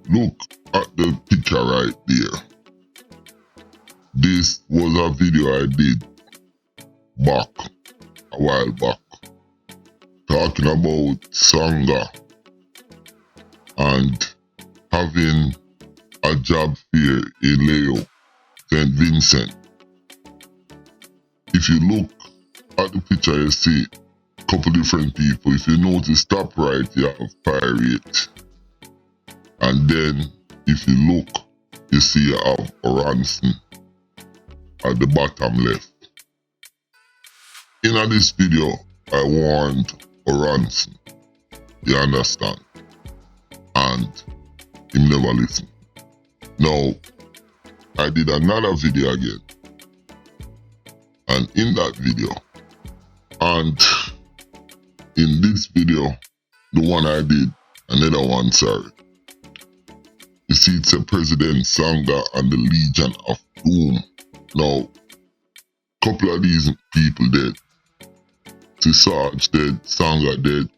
look at the picture right there. This was a video I did a while back, talking about Sangha and having a job fair in Layou, St. Vincent. If you look at the picture, you see a couple different people. If you notice top right, you have Pirate. And then if you look, you see you have Oransson at the bottom left. In this video, I warned Oransson, you understand? And he never listened. Now, I did another video again. And in that video, and in this video, the one I did, another one, sorry. You see, it's a President Sangha and the Legion of Doom. Now, a couple of these people dead. See, Sarge dead, Sangha dead,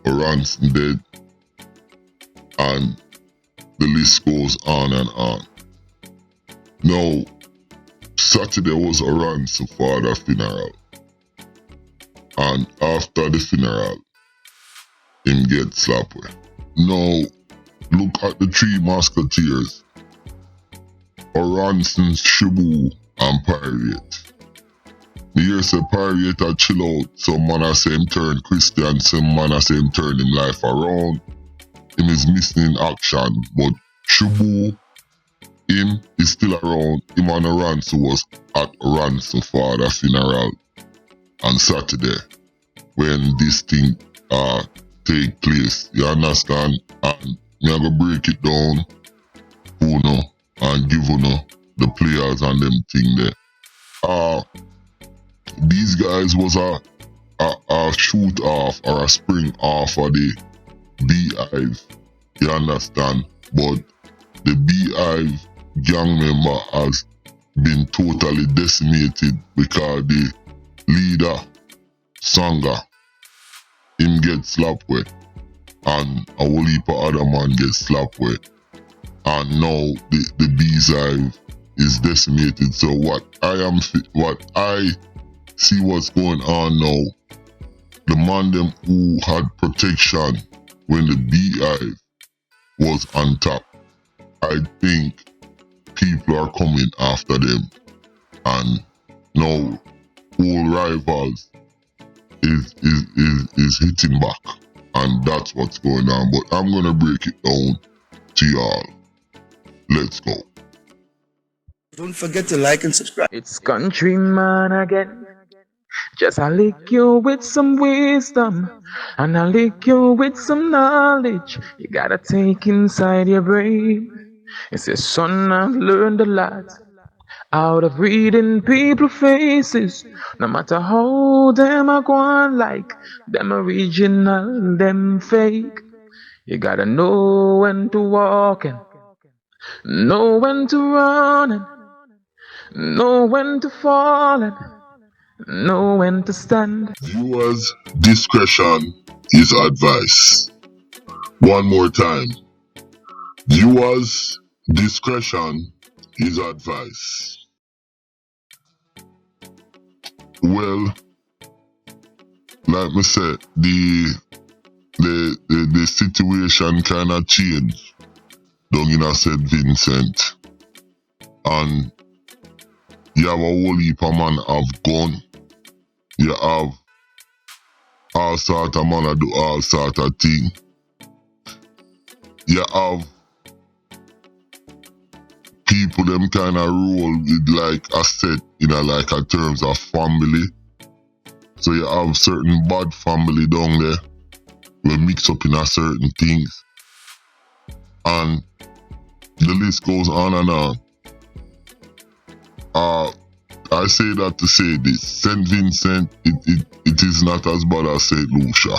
Oransson dead, and the list goes on and on. Now, Saturday was Oranson father funeral. And after the funeral, him get slapped with. Now, look at the three musketeers. Oranson, Shibu, and Pirate. Me hear say Pirate a chill out. Some man a say him turn Christian, some man a say him turn him life around. Him is missing in action, but Shibu, him is still around. Him and Oranson was at Oranson father funeral on Saturday when this thing take place. You understand? And me a go break it down, and give the players and them thing there. These guys was a shoot off or a spring off of the Beehive. You understand? But the Beehive gang member has been totally decimated because the leader, Sangha, him get slapped with, and a whole heap of other man get slapped with. And now the Beehive is decimated. So what I see what's going on now, the man them who had protection when the Beehive was on top, I think people are coming after them, and now all rivals is hitting back, and that's what's going on. But I'm gonna break it down to y'all. Let's go. Don't forget to like and subscribe. It's Countryman again. Just I lick you with some wisdom, and I lick you with some knowledge. You gotta take inside your brain. It's a son, I've learned a lot out of reading people's faces. No matter how them are going, like them original, them fake. You gotta know when to walk and know when to run and know when to fall and know when to stand. Viewers' discretion is advice. One more time. Viewers' discretion is advice. Well, like me said, the situation kinda changed down in St. Vincent. And you have a whole heap of man have gun. You have all sort of man do all sort of thing. You have people them kind of roll with like a set in a terms of family. So you have certain bad family down there we mix up in a certain things, and the list goes on and on. I say that to say this: St. Vincent, it is not as bad as St. Lucia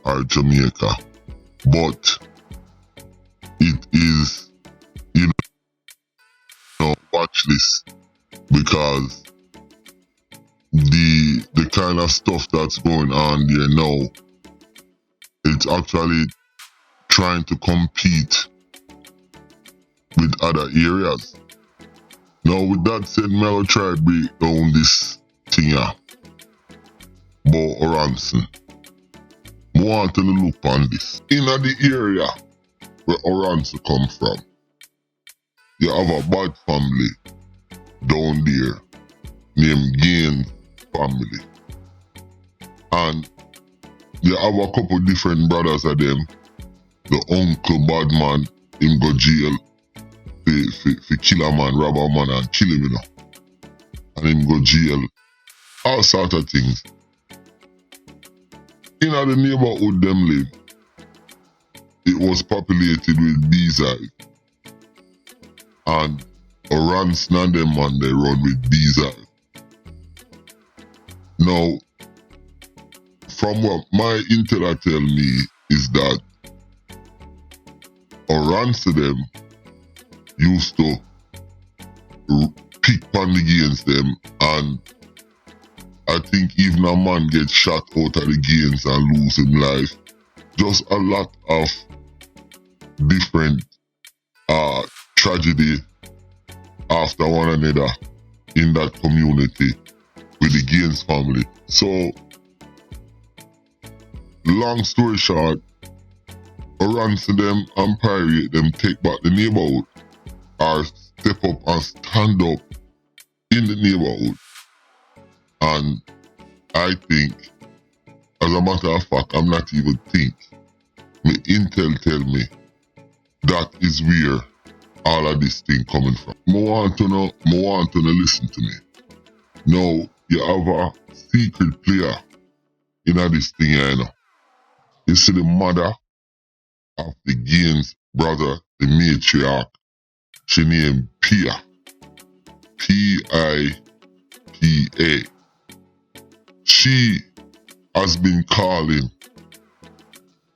or Jamaica, but it is, watch this, because the kind of stuff that's going on there now, it's actually trying to compete with other areas. Now with that said, me will try to break down this thing here about Oransson. I want to look on this. In the area where Oransson come from, you have a bad family down there named Gaines family. And you have a couple different brothers of them. The uncle bad man, him go jail for kill a man, rob a man and kill him, you know. And him go jail. All sort of things. In the neighborhood them live, it was populated with bees-hive. And Oransson and them man, they run with bees-hive. Now, from what my intel tell me is that Oransson them used to pick on the gains them, and I think even a man get shot out of the gains and lose his life. Just a lot of different tragedy after one another in that community with the Gaines family. So, long story short, Oransson them and Pirate them take back the neighborhood or step up and stand up in the neighborhood. And I think, as a matter of fact, I'm not even think. My intel tell me that is where all of this thing coming from. I want to know listen to me. Now, you have a secret player in this thing here, you know. You see the mother of the Gaines brother, the Matriarch, she named Pia. P-I-P-A. She has been calling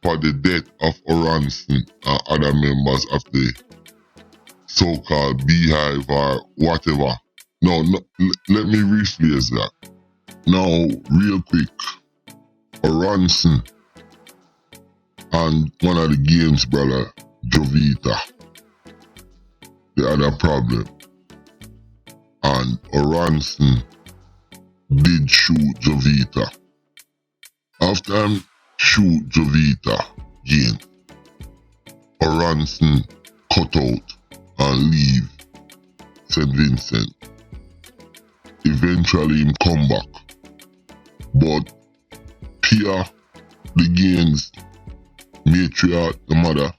for the death of Oransson and other members of the so-called beehive or whatever. No, let me rephrase that. Now, real quick, Oransson and one of the Gaines brother, Jovita, they had a problem. And Oransson did shoot Jovita. After him shoot Jovita again, Oransson cut out and leave St. Vincent. Eventually him come back. But Pia, the Gaines Matriarch, the mother,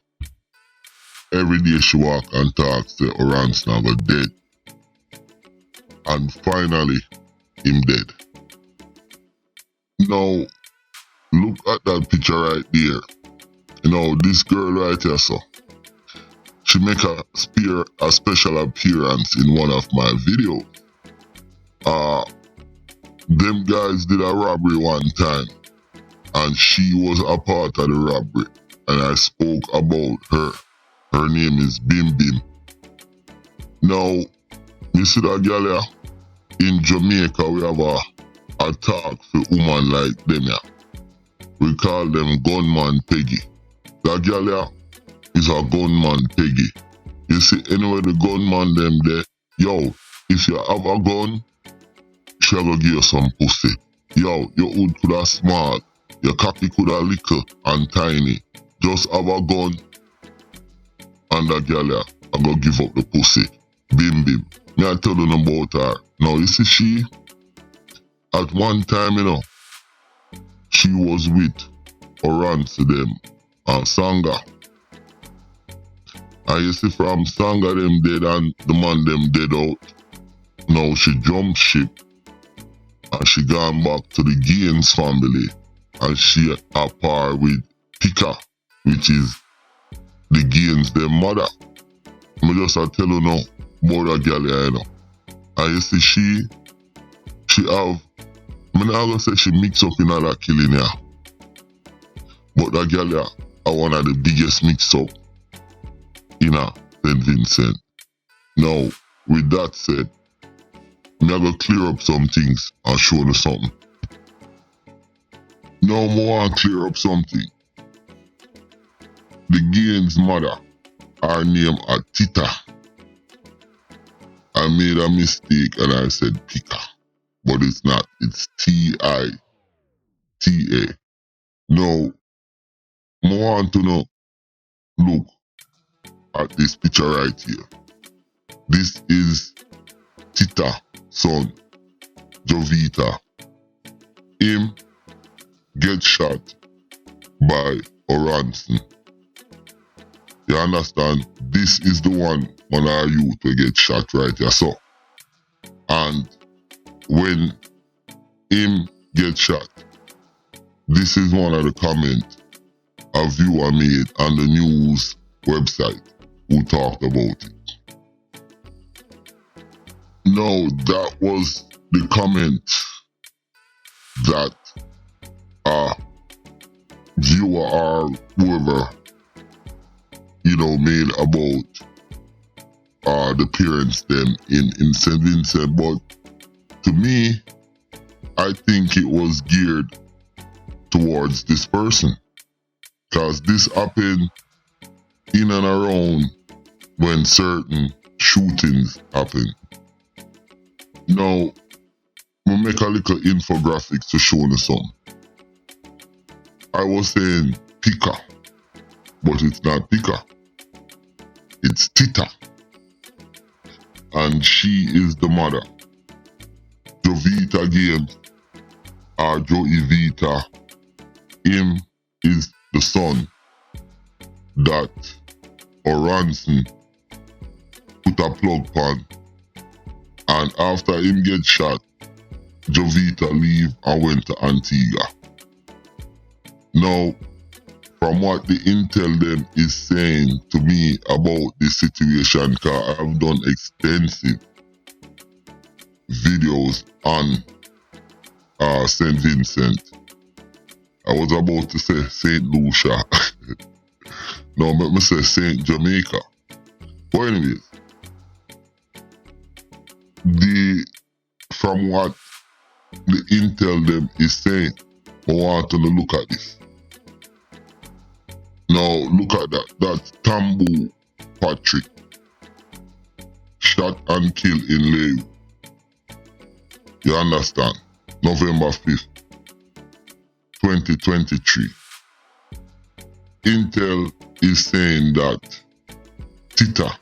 every day she walk and talk to Oransson about dead. And finally, him dead. Now, look at that picture right there. You know, this girl right here, so. She make a special appearance in one of my videos. Them guys did a robbery one time, and she was a part of the robbery, and I spoke about her. Her name is Bim Bim. Now, you see that girl here? In Jamaica, we have a talk for women like them here. We call them gunman Peggy. That girl here is a gunman Peggy. You see, anyway, the gunman them there, yo, if you have a gun, she go give you some pussy. Yo, your hood could have small, your cocky could have little and tiny. Just have a gun, and that girl here, I go give up the pussy. Bim bim. Me I tell you about her. Now you see she, at one time, you know, she was with Oransson them and Sanga. And you see from Sanga them dead and the man them dead out. Now she jumped ship and she gone back to the Gaines family and she a par with Pika, which is the Gaines them mother. I just tell you now about that girl here, you know. And you see she have, I'm not gonna say she mix up in all that killing here. But that girl here are one of the biggest mix up in St. Vincent. Now, with that said, I'm gonna clear up some things and show you something. Now I want to clear up something. the Gaines mother, her name is Tita. I made a mistake and I said Pika, but it's not. It's Tita. Now, I want to know, look at this picture right here. This is Tita, son, Jovita. Him get shot by Oransson. You understand? This is the one our youth will get shot right here. So, and when him get shot, this is one of the comments a viewer made on the news website who talked about it. No, that was the comment that a viewer or whoever, made about the parents them in St. Vincent. But to me, I think it was geared towards this person, because this happened in and around when certain shootings happen. Now, we'll make a little infographics to show you some. I was saying Pika, but it's not Pika. It's Tita. And she is the mother. Jovita Games, or Joey Vita, him is the son that Oransson put a plug on, and after him get shot, Jovita leave and went to Antigua. Now, from what the intel them is saying to me about this situation, because I've done extensive videos on St. Vincent. I was about to say St. Lucia. No, let me say St. Jamaica. But anyways, from what the intel them is saying, I want to look at this. Now, look at that. That's Tambu Patrick. Shot and killed in Layou. You understand? November 5th, 2023. Intel is saying that Tita,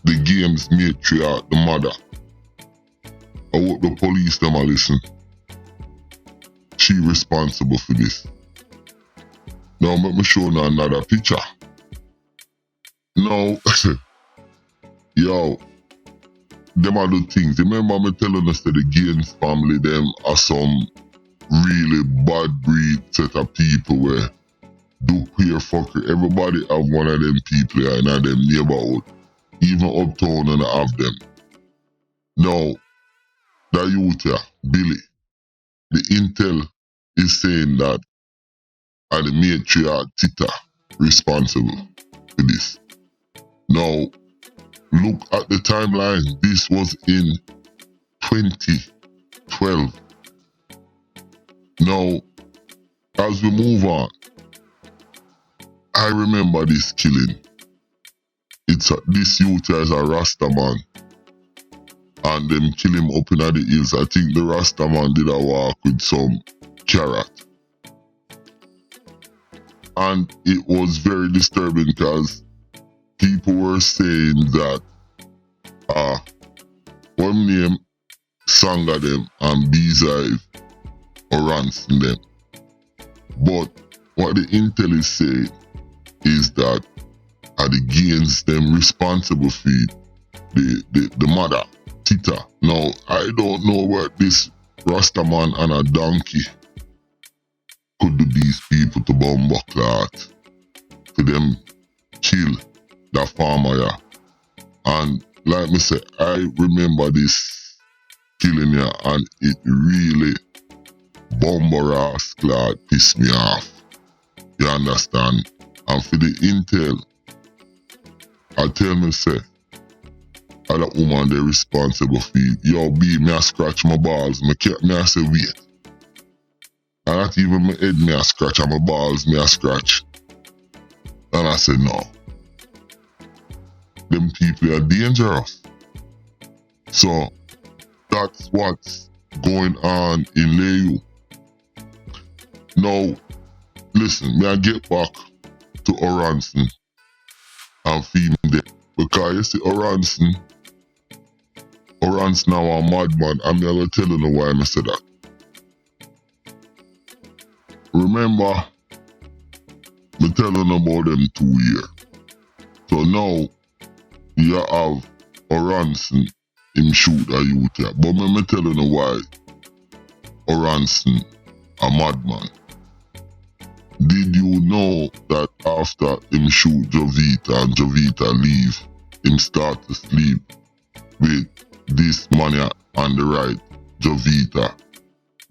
the game's matriarch, the mother, I hope the police them are listen. She responsible for this. Now let me show you another picture. Now, yo, them are the things. Remember me telling us that the Gaines family, them are some really bad breed set of people where do queer fucker. Everybody have one of them people here in them neighborhood. Even uptown and have them. Now, that youth here, Billy, the intel is saying that the matriarch Tita responsible for this. Now, look at the timeline. This was in 2012. Now, as we move on, I remember this killing. This youth is a Rasta man, and them kill him up in the hills. I think the Rasta man did a walk with some carrot. And it was very disturbing because people were saying that one name Sanga them and Belize Oransson them. But what the intel is saying is that the Gaines them responsible for the mother, Tita. Now, I don't know what this Rastaman and a donkey could do these people to bomba clot, for them kill that farmer here. And like me say, I remember this killing here and it really bomba ass clot pissed me off. You understand? And for the intel, I tell me say, that woman they responsible for it. Yo, B, me I scratch my balls. Me I say wait. And not even my head me I scratch and my balls me I scratch. And I said, no. Them people are dangerous. So that's what's going on in Layou. Now, listen, may I get back to Oransson and feed him there. Because you see Oransson now a madman, and I'm going to tell you why I say that. Remember, me telling about them 2 years. So now, you have Oransson, him shoot a youth here. But me telling you why Oransson a madman. Did you know that after him shoot Jovita and Jovita leave, him start to sleep with this man here on the right, Jovita,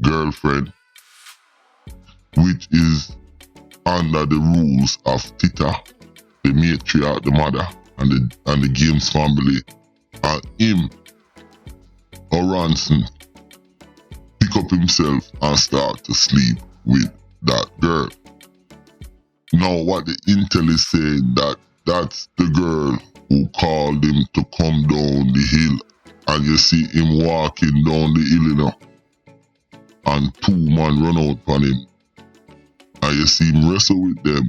girlfriend, which is under the rules of Tita, the matriarch, the mother, and the Games family, and him, Oransson, pick up himself and start to sleep with that girl. Now what the intel is saying, that's the girl who called him to come down the hill, and you see him walking down the hill, you know, and 2 men run out on him, and you see him wrestle with them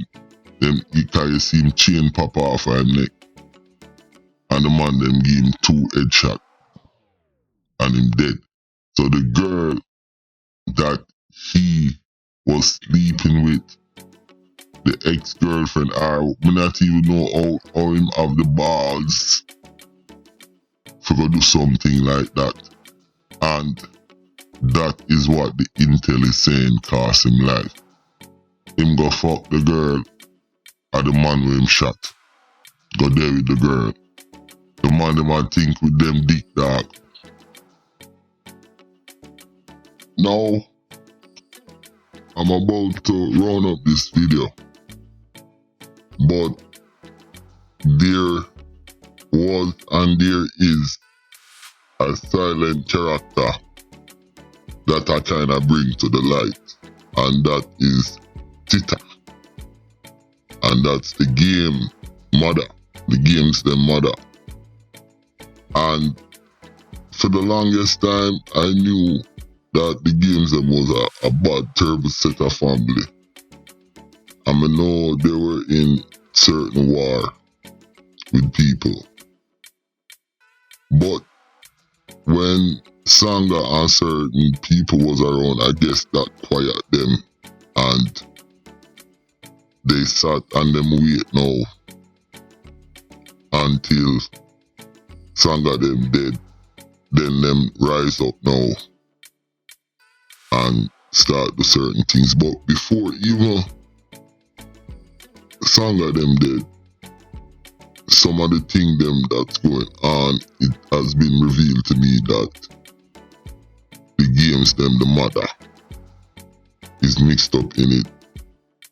you see him chain pop off of him neck, and the man them give him 2 headshots, and him dead. So the girl that he was sleeping with, the ex-girlfriend, me not even know how him have the balls for go do something like that. And that is what the intel is saying cost him life. Him go fuck the girl, or the man with him shot. Go there with the girl. The man them I think with them dick dog. Now, I'm about to round up this video. But there was and there is a silent character that I kind of bring to the light, and that is Tita, and that's the game mother, the game's the mother. And for the longest time, I knew that the games them was a bad, terrible set of family. I know they were in certain war with people. But when Sanga and certain people was around, I guess that quiet them, and they sat and them wait now until Sanga them dead. Then them rise up now and start do certain things. But before even Sanga them dead, some of the thing them that's going on, it has been revealed to me that the games them, the mother, is mixed up in it.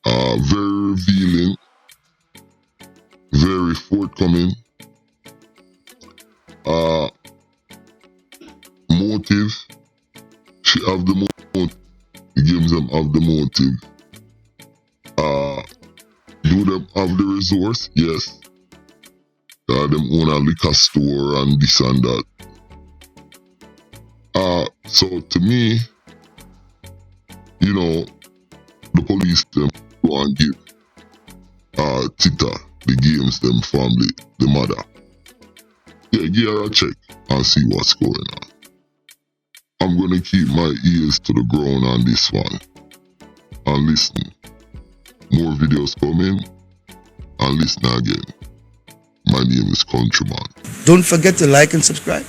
Very revealing, very forthcoming. Motive, she have the motive. The games them have the motive. Do them have the resource? Yes. Them own a liquor store and this and that. So to me, you know, the police them go and give Tita, the games them family, the mother. Yeah, give her a check and see what's going on. I'm gonna keep my ears to the ground on this one and listen. More videos coming, and listen again. My name is Countryman. Don't forget to like and subscribe.